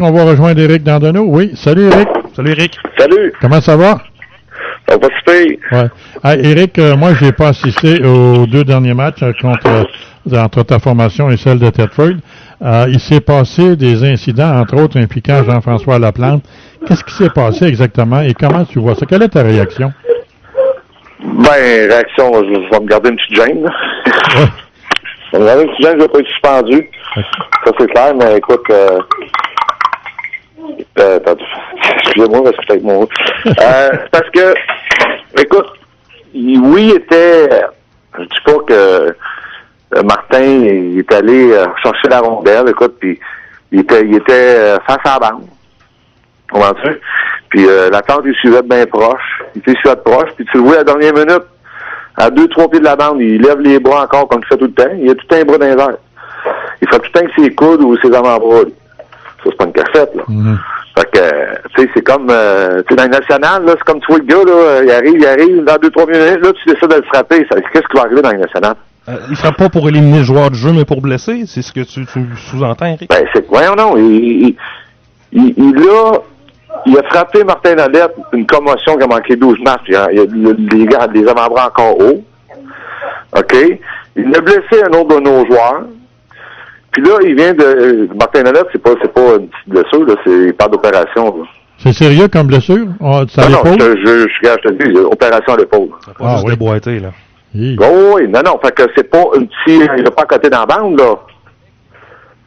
qu'on va rejoindre Éric Dandonneau? Oui, salut Éric. Salut Éric. Salut. Comment ça va? Ça va super. Ouais. Ah, Éric, moi, je n'ai pas assisté aux 2 derniers matchs entre ta formation et celle de Thetford. Il s'est passé des incidents, entre autres, impliquant Jean-François Laplante. Qu'est-ce qui s'est passé exactement et comment tu vois ça? Quelle est ta réaction? Ben, réaction, je vais me garder une petite gêne. Ouais. Je vais me garder une petite gêne, je vais pas être suspendu. Okay. Ça, c'est clair, mais écoute, excusez-moi, parce que c'est avec mon... parce que, écoute, oui, il était... Je dis pas que Martin, il est allé chercher la rondelle, écoute, puis il était face à la bande. Comprends-tu? Puis l'attente, il suivait de bien proche. Il suivait de proche, puis tu le vois à la dernière minute, à 2-3 pieds de la bande, il lève les bras encore comme il fait tout le temps. Il a tout le temps les bras dans les airs. Il fait tout le temps avec ses coudes ou ses avant-bras. Ça, c'est pas une cassette, là. Mm-hmm. Fait que, tu sais, c'est comme, tu sais, dans le national, là, c'est comme tu vois le gars, là, il arrive, dans 2-3 minutes, là, tu décides de le frapper. Qu'est-ce qui va arriver dans le national? Il frappe pas pour éliminer le joueur du jeu, mais pour blesser, c'est ce que tu sous-entends, Éric? Ben, voyons non, il a frappé Martin Nolette, une commotion qui a manqué 12 matchs. Il y a les gars, les avant-bras encore hauts. OK? Il a blessé un autre de nos joueurs. Puis là, il vient de... Martin Nolette, c'est pas une petite blessure, là, il parle d'opération, là. C'est sérieux comme blessure? Ça non, je te dis, opération à l'épaule. Ça pas juste déboîté, là. Oui. Oh, oui, non, fait que c'est pas une petite... Il va pas à côté dans la bande, là.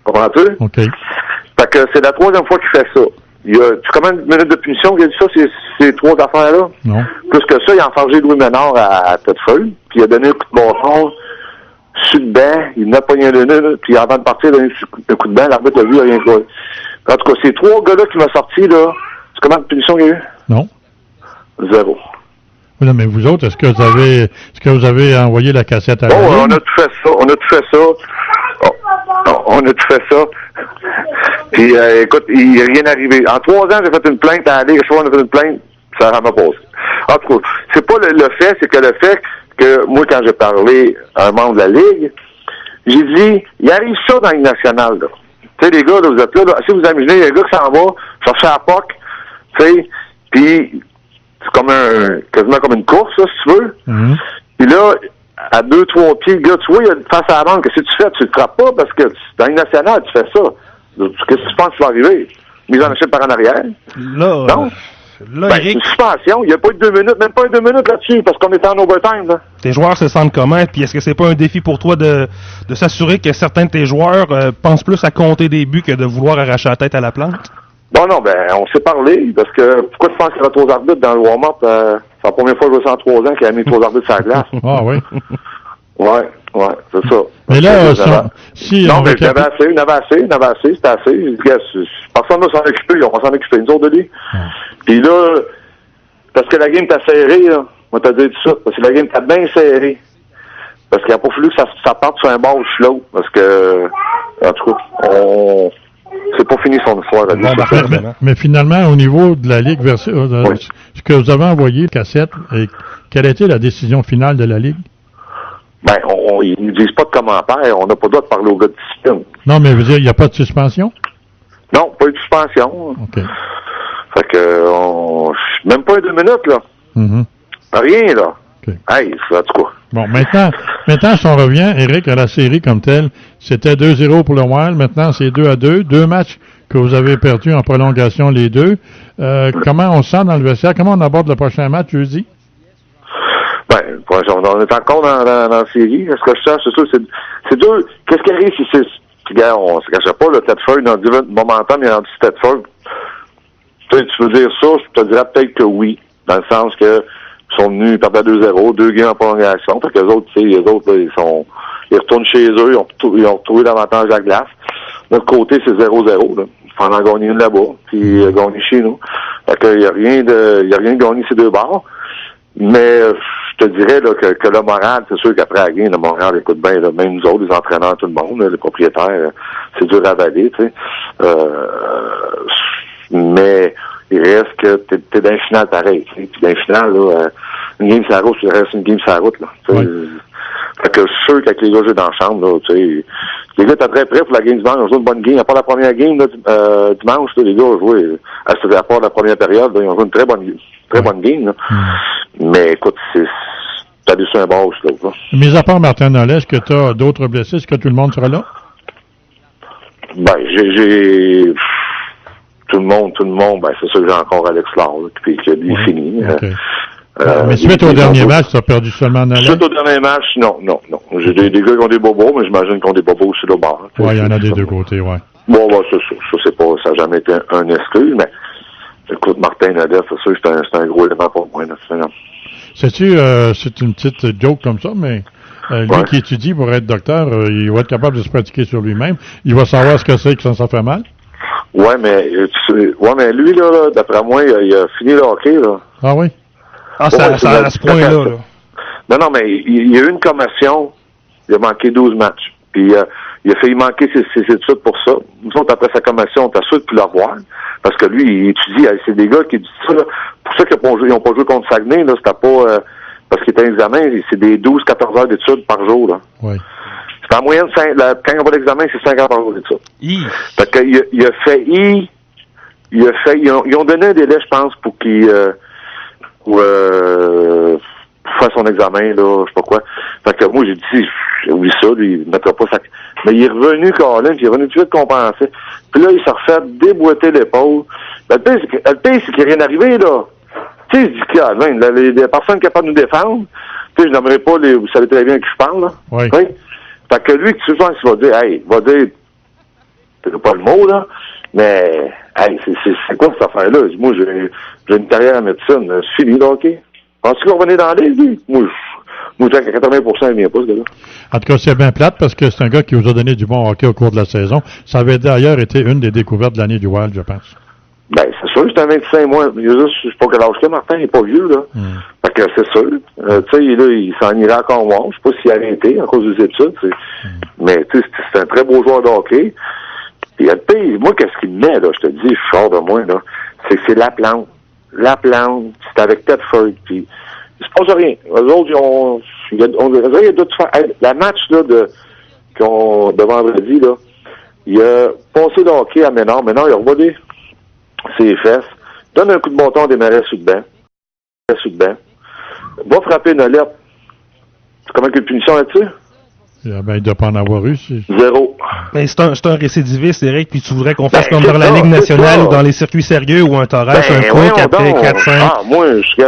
Comprends-tu? OK. Fait que c'est la 3e fois qu'il fait ça. Tu combien de minutes de punition qu'il a dit ça, ces 3 affaires-là? Non. Plus que ça, il a enfargé Louis Ménard à Thetford, puis il a donné un coup de bâton sur le banc, il n'a pogné le nez, puis avant de partir, il a donné un coup de banc, l'arbitre l'a vu, il a rien joué. En tout cas, ces 3 gars-là qui m'ont sorti, là, c'est combien de punitions il y a eu? Non. 0. Oui, non, mais vous autres, est-ce que vous avez envoyé la cassette à la Ligue? Ligue? On a tout fait ça. Puis, écoute, il n'est rien arrivé. En 3 ans, j'ai fait une plainte à la Ligue. On a fait une plainte, ça m'a passé. En tout cas, c'est pas le fait, c'est que le fait que, moi, quand j'ai parlé à un membre de la Ligue, j'ai dit, il arrive ça dans la Ligue nationale, là. Tu sais, les gars, là, vous êtes là, si vous imaginez, il y a un gars qui s'en va chercher la POC, tu sais, puis c'est comme quasiment comme une course, là, si tu veux. Mm-hmm. Puis là, à 2-3 pieds, le gars, tu vois, il y a face à la bande. Qu'est-ce que tu fais? Tu le frappes pas parce que dans une nationale, tu fais ça. Qu'est-ce que tu penses qui va arriver? Mise en échec par en arrière? Là, non? Là, Ben, Éric, c'est une suspension. Il n'y a pas eu 2 minutes, même pas eu 2 minutes là-dessus, parce qu'on était en overtime, là. tes joueurs se sentent comment? Puis est-ce que c'est pas un défi pour toi de s'assurer que certains de tes joueurs pensent plus à compter des buts que de vouloir arracher la tête à la plante? Bon, non, ben, on s'est parlé, parce que pourquoi tu penses qu'il y avait 3 arbitres dans le warm-up? C'est la première fois que je vois ça en 3 ans qu'il y a mis 3 arbitres sur la glace. Ah oui. Ouais, c'est ça. Mais là, si non, on mais avait il y en avait assez, c'était assez. Je dis, gars, personne ne va s'en occuper, on va s'en occuper, nous autres de lui. Puis là, parce que la game t'a serré, là, on t'a dit tout ça, parce que la game t'a bien serré. Parce qu'il n'a pas fallu que ça parte sur un bord ou sur l'autre, parce que, en tout cas, c'est pas fini son histoire. Mais finalement, au niveau de la Ligue, ce que vous avez envoyé, cassette, quelle a été la décision finale de la Ligue? Ben, ils ne disent pas de commentaires. On n'a pas le droit de parler aux gars de discipline. Non, mais je veux dire, il n'y a pas de suspension? Non, pas eu de suspension. OK. Fait que, même pas 2 minutes, là. Mm-hmm. Rien, là. Okay. Hey, c'est en tout cas. Bon, maintenant, si on revient, Éric, à la série comme telle, c'était 2-0 pour le Wild. Maintenant, c'est 2-2. 2 matchs que vous avez perdus en prolongation, les deux. Comment on se sent dans le vestiaire? Comment on aborde le prochain match, jeudi? Ben, on est encore dans la série. Ce que je cherche, c'est ça, c'est dur. Qu'est-ce qui arrive si c'est... Regarde, on se cachait pas, le Thetford, on a dit momentan, mais il y a un petit Thetford. Tu veux dire ça, je te dirais peut-être que oui. Dans le sens que ils sont venus, ils perdaient 2-0, 2 gains en prolongation. Fait que les autres, tu sais, ils retournent chez eux, ils ont retrouvé l'avantage à la glace. De notre côté, c'est 0-0, là. Il faut en gagner une là-bas, puis gagner chez nous. Fait que il y a rien de gagner ces deux bords. Mais je te dirais là, que le moral, c'est sûr qu'après la game, le moral, écoute bien, là, même nous autres, les entraîneurs, tout le monde, là, les propriétaires, c'est dur à avaler, tu sais. Mais il reste que t'es dans le final pareil. Puis dans le final, là, une game sur la route, il reste une game sur la route. Là, ouais. Fait que je suis sûr qu'avec les gars jouent dans la chambre, là, tu sais, Les gars étaient très prêts pour la game dimanche. Ils ont joué une bonne game. À part la première game, là, dimanche, là, les gars ont joué, à part la première période, là, ils ont joué une très bonne game, là. Mais écoute, t'as déçu un bord, là. Mis à part Martin Nollet, est-ce que tu as d'autres blessés? Est-ce que tout le monde sera là? Ben, j'ai tout le monde, ben, c'est sûr que j'ai encore Alex Laure, là, qui lui est fini. Okay. Mais suite au dernier match, tu as perdu seulement Nollet? Suite au dernier match, non. J'ai des gars qui ont des bobos, mais j'imagine qu'ils ont des bobos aussi là bas. Oui, il y en a des deux côtés, ouais. Bon, ça c'est pas, ça n'a jamais été un exclu, mais écoute, Martin Nollet, c'est sûr que c'est un gros élément pour moi, là. Sais-tu, c'est une petite joke comme ça, mais lui qui étudie pour être docteur, il va être capable de se pratiquer sur lui-même. Il va savoir ce que c'est que ça fait mal. Ouais, mais lui, là, d'après moi, il a fini le hockey, là. Ah oui? Ah, ça à ce point-là, là. Non, mais il y a eu une commotion. Il a manqué 12 matchs. Puis il a failli manquer ses études pour ça. Nous autres, après sa commotion, on t'a sûr de plus le revoir. Parce que lui, il étudie. C'est des gars qui disent ça, là. Pour ça qu'ils n'ont pas joué contre Saguenay, là. C'était pas parce qu'il était un examen, c'est des 12-14 heures d'études par jour, là. Oui. C'est en moyenne, quand il n'y a pas d'examen, c'est 5 heures par jour d'études. Fait que ils ont donné un délai, je pense, pour qu'il faire son examen, là, je sais pas quoi. Fait que moi, j'ai dit, oui, ça, lui, il ne mettra pas ça. Mais il est revenu, Colin, puis il est revenu tout de suite compenser. Puis là, il s'est refait déboîter l'épaule. Le pire, c'est qu'il n'est rien arrivé, là. Tu sais, je dis, les personnes capables de nous défendre, tu sais, je n'aimerais pas vous savez très bien à qui je parle, là. Oui. Okay? Fait que lui, tu sais, il va dire, c'est pas le mot, là, mais, hey, c'est quoi cette affaire-là? Moi, j'ai une carrière en médecine, c'est fini, là, OK? Penses-tu qu'on revenait dans l'île, lui? Moi, je dis qu'à 80%, il vient pas, ce gars-là. En tout cas, c'est bien plate parce que c'est un gars qui vous a donné du bon hockey au cours de la saison. Ça avait d'ailleurs été une des découvertes de l'année du Wild, je pense. Ben, c'est sûr, j'étais un 25 mois. Je sais pas quel âge que Martin, il est pas vieux, là. Fait que c'est sûr. Tu sais, là, il s'en irait encore moins. Je sais pas s'il a arrêté à cause des études, mais, tu sais, c'est un très beau joueur de hockey. Puis, moi, qu'est-ce qu'il me met, là? Je te dis, je suis fort de moi, là. C'est la plante. La plante, c'est avec Tedford, puis il se passe rien. Eux autres, il y a d'autres faire. La match, là, de vendredi, là, il a passé le hockey à Ménard. Ménard, il a revolé ses fesses, donne un coup de bâton à des marais sur le banc. Va frapper Nolette. Comment qu'il y a une punition là-dessus? Ben, il ne doit pas en avoir eu. 0. Mais c'est un récidiviste, Eric, puis tu voudrais qu'on fasse comme dans la Ligue nationale ou dans les circuits sérieux ou un Torres, un point après 4-5. Ah, moi, je suis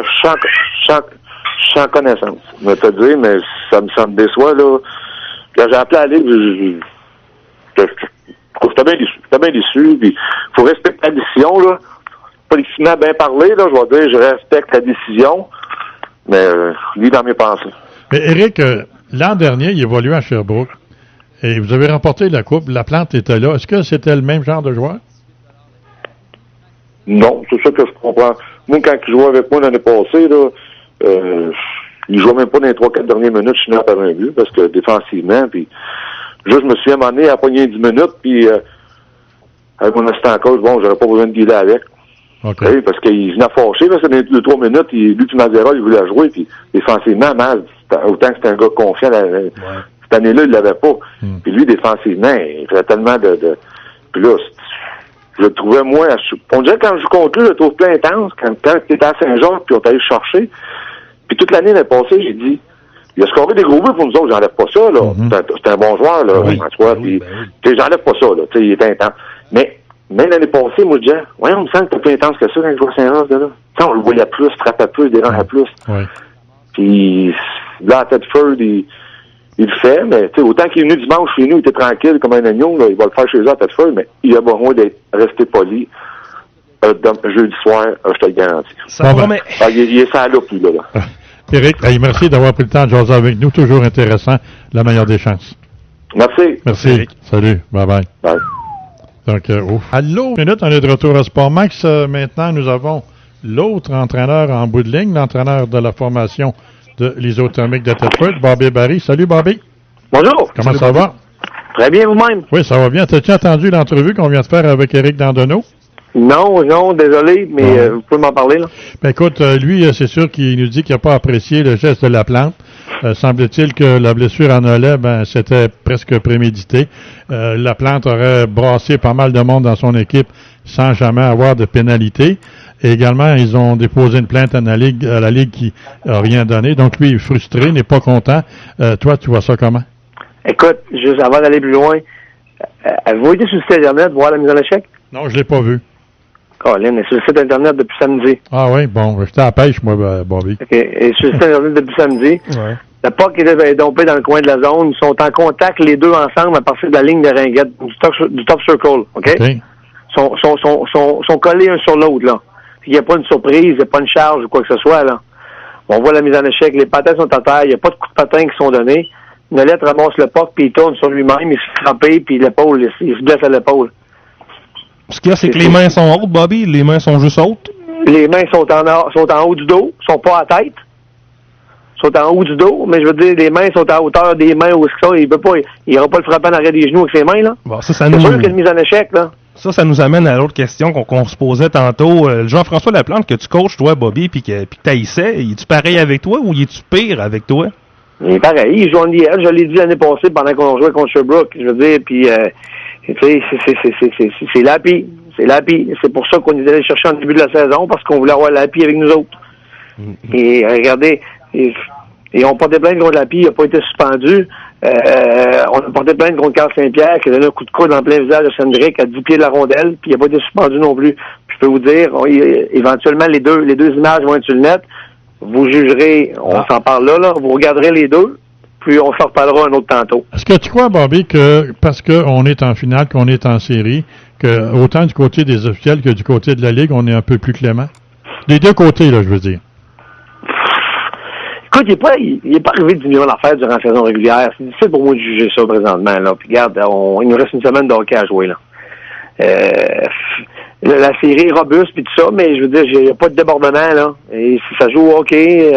en connaissance. Je vais te dire, mais ça me déçoit, là. Quand j'ai appelé à la Ligue, j'étais bien déçu. Puis, faut respecter la décision, là. Politiquement bien parlé, là, je vais dire, je respecte la décision. Mais, lui, dans mes pensées. Mais, Eric, l'an dernier, il évoluait à Sherbrooke. Et vous avez remporté la Coupe. La Plante était là. Est-ce que c'était le même genre de joueur? Non, c'est ça que je comprends. Moi, quand il jouait avec moi l'année passée, là, il jouait même pas dans les 3-4 dernières minutes, je suis par un but, parce que défensivement, puis juste, je me suis amené à pogner 10 minutes, puis avec mon assistant coach, bon, j'aurais pas besoin de dealer avec. Okay. Parce qu'il venait fâché, là, c'est dans les 2-3 minutes, lui, puis Mazera, il voulait jouer, puis défensivement, autant que c'était un gars confiant, cette année-là, il l'avait pas. Puis lui, défensivement, il faisait tellement de... Puis là, je le trouvais moins... On dirait que quand je joue contre lui, je le trouve plus intense. Quand il était à Saint-Jean, puis on est allé le chercher. Puis toute l'année l'année passée, j'ai dit, il a scoré des gros buts pour nous autres, j'enlève pas ça, là. C'est un bon joueur, là, François. Puis, j'enlève pas ça, là. Tu sais, il était intense. Mais même l'année passée, moi, je disais, ouais, on me semble que t'es plus intense que ça quand je joue à Saint-Jean, ce gars-là. Tu sais, on le voyait plus, frappait plus, dérangeait plus. Puis là, à Tedford, il le fait, mais tu sais, autant qu'il est venu dimanche chez nous, il était tranquille comme un agneau, là, il va le faire chez eux à Tedford, mais il a besoin d'être resté poli jeudi soir, je te le garantis. Il est ça là, plus là. Éric, merci d'avoir pris le temps de jaser avec nous, toujours intéressant, la meilleure des chances. Merci. Merci. Éric. Salut, bye-bye. Bye. Donc, allô, minute, on est de retour à Sport Max. Maintenant, nous avons l'autre entraîneur en bout de ligne, l'entraîneur de la formation de l'Isothermique de Tedford, Bobby Barry. Salut, Bobby. Bonjour. Comment ça va? Très bien, vous-même. Oui, ça va bien. T'as-tu entendu l'entrevue qu'on vient de faire avec Éric Dandonneau? Non, désolé, mais vous pouvez m'en parler, là. Ben, écoute, lui, c'est sûr qu'il nous dit qu'il n'a pas apprécié le geste de la plante. semble-t-il que la blessure à Nollet, c'était presque prémédité. Laplante aurait brassé pas mal de monde dans son équipe sans jamais avoir de pénalité. Et également, ils ont déposé une plainte à la Ligue qui n'a rien donné. Donc, lui, il est frustré, n'est pas content. Toi, tu vois ça comment? Écoute, juste avant d'aller plus loin, avez-vous été sur le site Internet voir la mise en échec? Non, je l'ai pas vu. Colin est sur le site Internet depuis samedi. Ah oui, bon, j'étais à la pêche, moi, Bobby. OK. Et sur le site Internet depuis samedi. Ouais. Le puck est dompé dans le coin de la zone. Ils sont en contact, les deux ensemble, à partir de la ligne de ringuette, du top circle. OK? OK. Sont collés un sur l'autre, là. Il n'y a pas une surprise, il n'y a pas une charge ou quoi que ce soit, là. On voit la mise en échec, les patins sont à terre, il n'y a pas de coups de patin qui sont donnés. Nollet ramasse le puck, puis il tourne sur lui-même, il se fait frapper, puis l'épaule, il se blesse à l'épaule. Ce qu'il y a, c'est que les mains sont hautes, Bobby. Les mains sont juste hautes. Les mains sont en haut du dos, sont pas à tête. Sont en haut du dos, mais je veux dire, les mains sont à hauteur des mains où ça, il n'aura pas le frappant en arrière des genoux avec ses mains, là. Bon, ça C'est sûr qu'il y a une mise en échec, là. Ça nous amène à l'autre question qu'on se posait tantôt. Jean-François Laplante, que tu coaches, toi, Bobby, puis que t'haïssais, es-tu pareil avec toi ou es-tu pire avec toi? Il est pareil, il joue en IL, je l'ai dit l'année passée pendant qu'on jouait contre Sherbrooke, je veux dire, puis tu sais, c'est Lappy. C'est Lappy. C'est pour ça qu'on est allé chercher en début de la saison, parce qu'on voulait avoir Lappy avec nous autres. Et regardez, et on portait plainte contre Lappy, il n'a pas été suspendu. On a porté plainte contre Carl Saint-Pierre, qui a donné un coup de coude dans plein visage de Cendric à 10 pieds de la rondelle, puis il n'a pas été suspendu non plus. Puis je peux vous dire, éventuellement, les deux images vont être sur le net. Vous jugerez, on s'en parle là, vous regarderez les deux, puis on s'en reparlera un autre tantôt. Est-ce que tu crois, Bobby, que parce qu'on est en finale, qu'on est en série, que autant du côté des officiels que du côté de la Ligue, on est un peu plus clément? Des deux côtés, là, je veux dire. Écoute, il est pas arrivé de millions d'affaires durant la saison régulière. C'est difficile pour moi de juger ça présentement, là. Puis regarde, il nous reste une semaine de hockey à jouer, là. La série est robuste puis tout ça, mais je veux dire, il n'y a pas de débordement, là. Et si ça joue au hockey,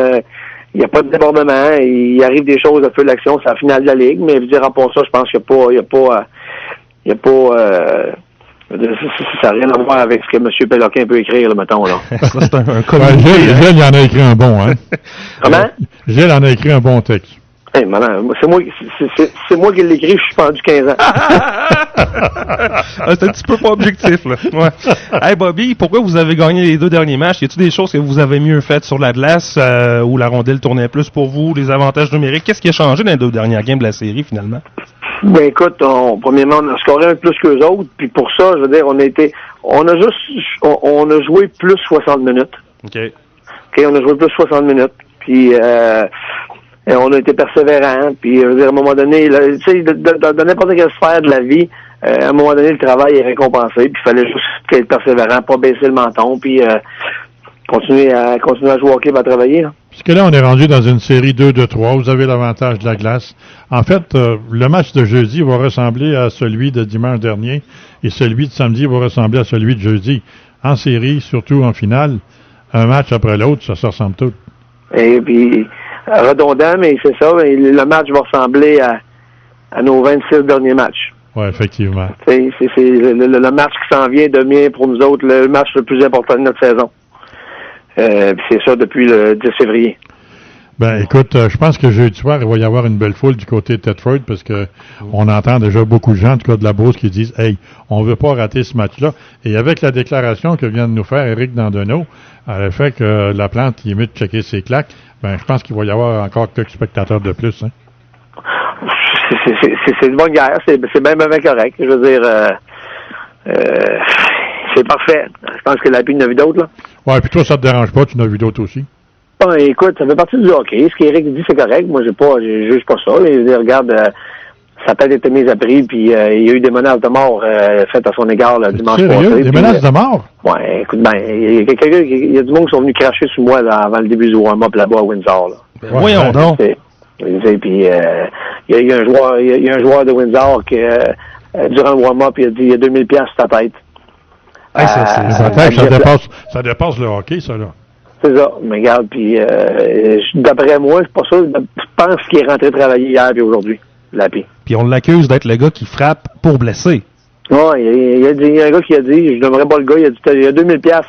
il n'y a pas de débordement. Il arrive des choses à feu d'action, c'est la finale de la Ligue, mais je veux dire, à part ça, je pense qu'il n'y a pas ça n'a rien à voir avec ce que M. Péloquin peut écrire, là, mettons, là. Ça, c'est un Gilles, il en a écrit un bon, hein? Comment? Gilles en a écrit un bon texte. Hey, maman, c'est moi qui l'ai écrit, je suis pendu 15 ans. C'est un petit peu pas objectif, là. Ouais. Hey, Bobby, pourquoi vous avez gagné les deux derniers matchs? Y a-t-il des choses que vous avez mieux faites sur la glace, où la rondelle tournait plus pour vous, les avantages numériques? Qu'est-ce qui a changé dans les deux dernières games de la série, finalement? Ben, écoute, premièrement, on a scoré un plus qu'eux autres, puis pour ça, je veux dire, on a joué plus 60 minutes. OK, on a joué plus 60 minutes, puis on a été persévérants, puis je veux dire, à un moment donné, tu sais, dans n'importe quelle sphère de la vie, à un moment donné, le travail est récompensé, puis il fallait juste être persévérant, pas baisser le menton, puis continuer à jouer au hockey, à travailler, là. Puisque là, on est rendu dans une série 2-3, vous avez l'avantage de la glace. En fait, le match de jeudi va ressembler à celui de dimanche dernier, et celui de samedi va ressembler à celui de jeudi. En série, surtout en finale, un match après l'autre, ça se ressemble tout. Et puis, redondant, mais c'est ça, le match va ressembler à nos 26 derniers matchs. Oui, effectivement. C'est le match qui s'en vient devient pour nous autres le match le plus important de notre saison. C'est ça depuis le 10 février. Ben, écoute, je pense que jeudi soir, il va y avoir une belle foule du côté de Thetford parce que on entend déjà beaucoup de gens, en tout cas de la Beauce, qui disent « Hey, on veut pas rater ce match-là ». Et avec la déclaration que vient de nous faire Éric Dandonneau, le fait que Laplante il est mieux de checker ses claques, ben, je pense qu'il va y avoir encore quelques spectateurs de plus, hein. C'est une bonne guerre, c'est bien correct. Je veux dire, c'est parfait. Je pense que Lappy en a vu d'autres, là. Ouais, puis toi, ça te dérange pas, tu en as vu d'autres aussi? Bon, écoute, ça fait partie du hockey. Ce qu'Éric dit, c'est correct. Moi, je juge pas ça. Il dit, regarde, ça a peut-être été mis à prix, puis il y a eu des menaces de mort faites à son égard le dimanche passé. Des menaces de mort? Ouais, écoute, il y a du monde qui sont venus cracher sur moi là, avant le début du warm-up là-bas à Windsor. Là. Ben, voyons donc. Puis il y a un joueur de Windsor qui, durant le warm-up, il a dit, il y a 2000$ sur ta tête. Hey, ça dépasse le hockey, ça, là. C'est ça. Mais regarde, puis d'après moi, c'est pas ça. Je pense qu'il est rentré travailler hier et aujourd'hui, Lappy. Puis on l'accuse d'être le gars qui frappe pour blesser. Ouais, il y a un gars qui a dit, je n'aimerais pas le gars, il a dit, il y a 2000$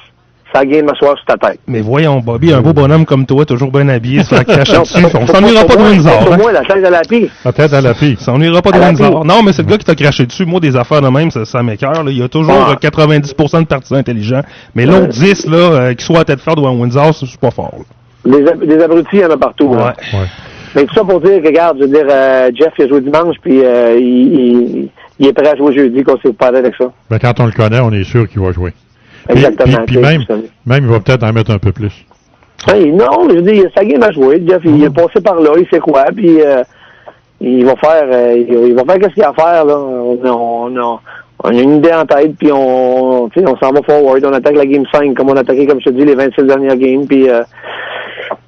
ça game à soir sur ta tête. Mais voyons, Bobby, un beau bonhomme comme toi, toujours bien habillé, se faire cracher dessus. On s'ennuiera pas de Windsor. Pour moi, la tête à la pie. La tête à la pie. Ça s'ennuiera pas de Windsor. Non, mais c'est le gars qui t'a craché dessus. Moi, des affaires de même, ça m'écoeure. Il y a toujours 90% de partisans intelligents. Mais l'autre 10, là, qui soit à Tedford ou à Windsor, c'est pas fort. Des abrutis, il y en a partout. Ouais. Ouais. Mais tout ça pour dire que, regarde, je veux dire, Jeff, il a joué dimanche, puis il est prêt à jouer jeudi, qu'on s'est pas avec ça. Ben, quand on le connaît, on est sûr qu'il va jouer. Exactement. Puis même, il va peut-être en mettre un peu plus. Hey, non, je veux dire, sa game à jouer. Jeff, il est passé par là, il sait quoi, puis il va faire qu'est-ce qu'il a à faire, là. On a une idée en tête, puis on s'en va forward. On attaque la game 5, comme on a attaqué, comme je te dis, les 26 dernières games, puis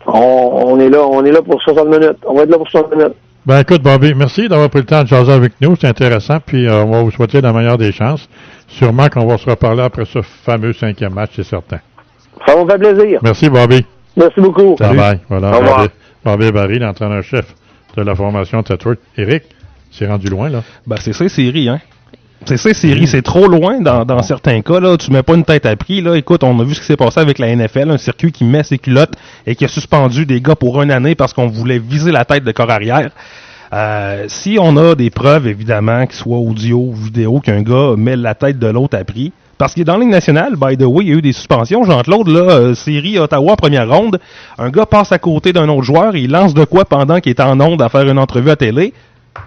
on est là pour 60 minutes. On va être là pour 60 minutes. Ben, écoute, Bobby, merci d'avoir pris le temps de jaser avec nous. C'est intéressant, puis on va vous souhaiter la meilleure des chances. Sûrement qu'on va se reparler après ce fameux 5e match, c'est certain. Ça m'a fait plaisir. Merci, Bobby. Merci beaucoup. Bye bye. Voilà, au revoir. Bobby Barry, l'entraîneur-chef de la formation Tedford. Éric, c'est rendu loin, là. Ben, c'est ça, série, hein. C'est ça, série, c'est trop loin dans certains cas. Là, tu mets pas une tête à prix. Là. Écoute, on a vu ce qui s'est passé avec la NFL, un circuit qui met ses culottes et qui a suspendu des gars pour une année parce qu'on voulait viser la tête de corps arrière. Si on a des preuves, évidemment, qu'ils soient audio ou vidéo, qu'un gars met la tête de l'autre à prix, parce qu'il est dans la Ligue nationale, by the way, il y a eu des suspensions. Jean-Claude, là, série Ottawa, première ronde, un gars passe à côté d'un autre joueur, il lance de quoi pendant qu'il est en onde à faire une entrevue à télé.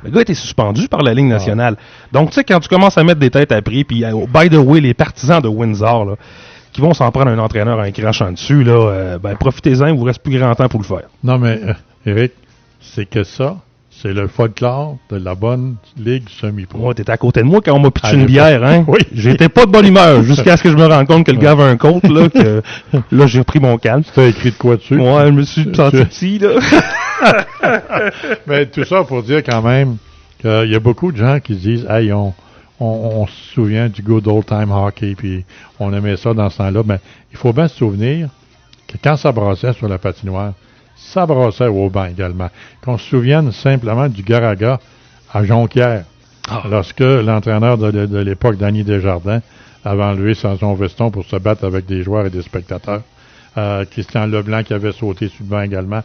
Le gars a été suspendu par la Ligue nationale. Donc, tu sais, quand tu commences à mettre des têtes à prix, puis, by the way, les partisans de Windsor, là, qui vont s'en prendre un entraîneur en crachant dessus, là, profitez-en, il vous reste plus grand temps pour le faire. Non, mais, Éric, c'est que ça, c'est le folklore de la bonne Ligue semi-pro. Moi, t'étais à côté de moi quand on m'a pitché une bière, hein? Oui. J'étais pas de bonne humeur, jusqu'à ce que je me rende compte que le gars avait un compte, là, que, là, j'ai repris mon calme. Tu as écrit de quoi dessus? Ouais, je me suis senti petit, là. Mais tout ça pour dire quand même qu'il y a beaucoup de gens qui se disent, hey, on se souvient du good old time hockey, puis on aimait ça dans ce temps-là. Mais il faut bien se souvenir que quand ça brassait sur la patinoire, ça brassait au banc également. Qu'on se souvienne simplement du Garaga à Jonquière, lorsque l'entraîneur de l'époque, Danny Desjardins, avait enlevé son veston pour se battre avec des joueurs et des spectateurs. Christian Leblanc qui avait sauté sur le banc également.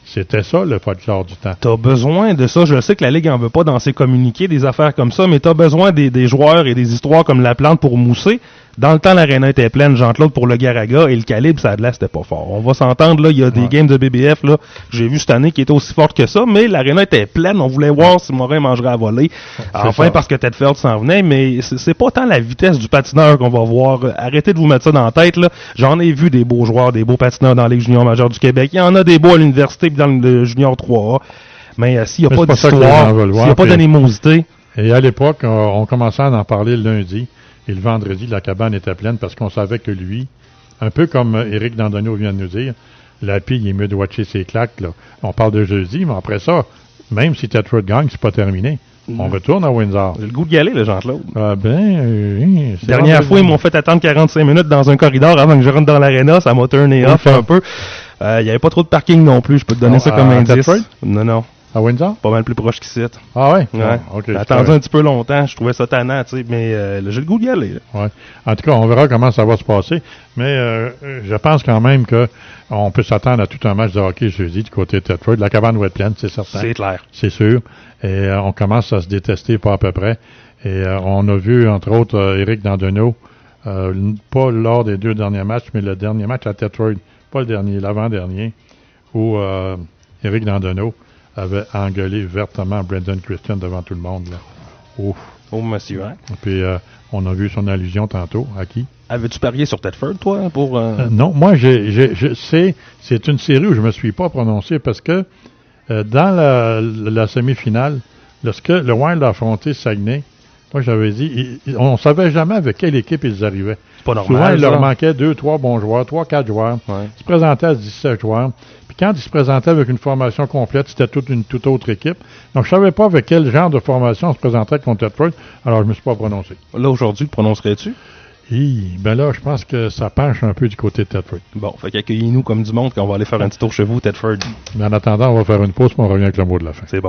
C'était ça, le folklore du temps. T'as besoin de ça. Je sais que la Ligue en veut pas dans ses communiqués, des affaires comme ça, mais t'as besoin des joueurs et des histoires comme la plante pour mousser. Dans le temps, l'aréna était pleine, Jean-Claude, pour le Garaga, et le calibre, ça de là, c'était pas fort. On va s'entendre, là, il y a des games de BBF, là, que j'ai vu cette année qui étaient aussi fortes que ça, mais l'aréna était pleine. On voulait voir si Morin mangerait à voler. Enfin, parce que Tedford s'en venait, mais c'est pas tant la vitesse du patineur qu'on va voir. Arrêtez de vous mettre ça dans la tête, là. J'en ai vu des beaux joueurs, des beaux patineurs dans la Ligue junior majeure du Québec. Il y en a des beaux à l'université et dans le junior 3A. Mais s'il n'y a pas d'histoire, s'il n'y a pas d'animosité. Et à l'époque, on commençait à en parler le lundi. Et le vendredi, la cabane était pleine parce qu'on savait que lui, un peu comme Éric Dandonneau vient de nous dire, la pille, il est mieux de watcher ses claques. Là. On parle de jeudi, mais après ça, même si Tedford gagne, c'est pas terminé. On retourne à Windsor. J'ai le goût de y aller, là, Jean-Claude. Dernière fois, ils m'ont fait attendre 45 minutes dans un corridor avant que je rentre dans l'aréna. Ça m'a turné off un peu. Il n'y avait pas trop de parking non plus. Je peux te donner ça comme indice. Tedford? Non. À Windsor? Pas mal plus proche qu'ici. Ah ouais? Ouais. Okay, j'ai attendu un petit peu longtemps. Je trouvais ça tannant, tu sais. Mais j'ai le goût d'y aller. Ouais. En tout cas, on verra comment ça va se passer. Mais je pense quand même qu'on peut s'attendre à tout un match de hockey jeudi du côté de Tedford. La cabane va être pleine, c'est certain. C'est clair. C'est sûr. Et on commence à se détester pas à peu près. Et on a vu, entre autres, Éric Dandonneau, pas lors des 2 derniers matchs, mais le dernier match à Tedford, pas le dernier, l'avant-dernier, où Éric Dandonneau avait engueulé vertement Brendan Christian devant tout le monde. Là. Ouf. Oh, monsieur, hein? Puis on a vu son allusion tantôt. À qui? Avais-tu parié sur Tedford, toi, pour... non, moi, c'est une série où je me suis pas prononcé parce que dans la semi-finale, lorsque le Wild a affronté Saguenay, moi, j'avais dit, on savait jamais avec quelle équipe ils arrivaient. C'est pas normal. Souvent, il leur manquait 2, 3 bons joueurs, 3, 4 joueurs. Ouais. Ils se présentaient à 17 joueurs. Puis quand ils se présentaient avec une formation complète, c'était une toute autre équipe. Donc, je savais pas avec quel genre de formation on se présentait contre Tedford. Alors, je me suis pas prononcé. Là, aujourd'hui, le prononcerais-tu? Ben là, je pense que ça penche un peu du côté de Tedford. Bon, fait qu'accueillez-nous comme du monde quand on va aller faire un petit tour chez vous, Tedford. Mais en attendant, on va faire une pause, puis on revient avec le mot de la fin. C'est bon.